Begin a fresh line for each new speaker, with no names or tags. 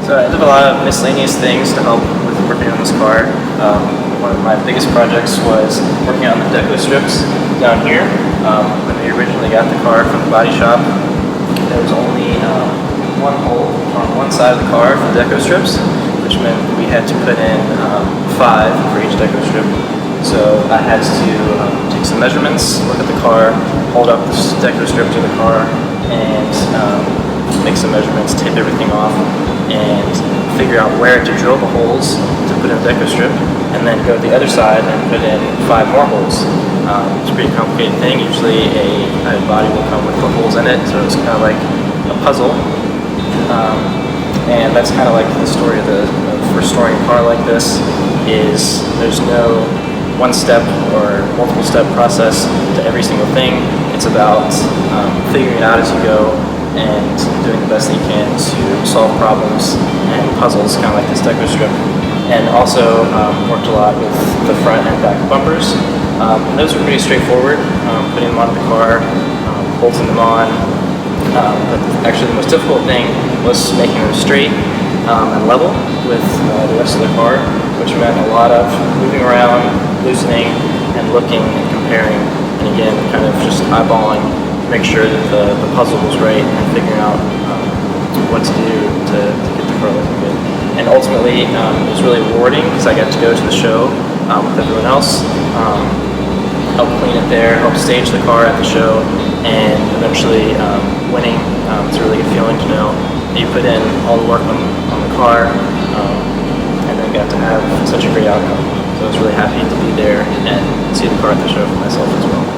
So I did a lot of miscellaneous things to help with working on this car. One of my biggest projects was working on the deco strips down here. When we originally got the car from the body shop, there was only one hole on one side of the car for the deco strips, which meant we had to put in 5 for each deco strip. So I had to take some measurements, look at the car, hold up the deco strip to the car, and make some measurements, tape everything off, and figure out where to drill the holes to put in the deco strip, and then go to the other side and put in 5 more holes. It's a pretty complicated thing. Usually a body will come with the holes in it, so it's kind of like a puzzle. And that's kind of like the story of restoring a car like this. Is there's no one-step or multiple-step process to every single thing. It's about figuring it out as you go and doing the best that you can to solve problems and puzzles, kind of like this deco strip. And also worked a lot with the front and back bumpers. Those were pretty straightforward, putting them on the car, bolting them on. But actually the most difficult thing was making them straight and level with the rest of the car, which meant a lot of moving around, loosening, and looking and comparing, and again, kind of just eyeballing to make sure that the puzzle was right and figuring out what to do to get the car looking good. And ultimately, it was really rewarding because I got to go to the show with everyone else, help clean it there, help stage the car at the show, and eventually winning. It's a really good feeling to know that you put in all the work on the car and then got to have such a great outcome. So I was really happy to be there and see the car at the show for myself as well.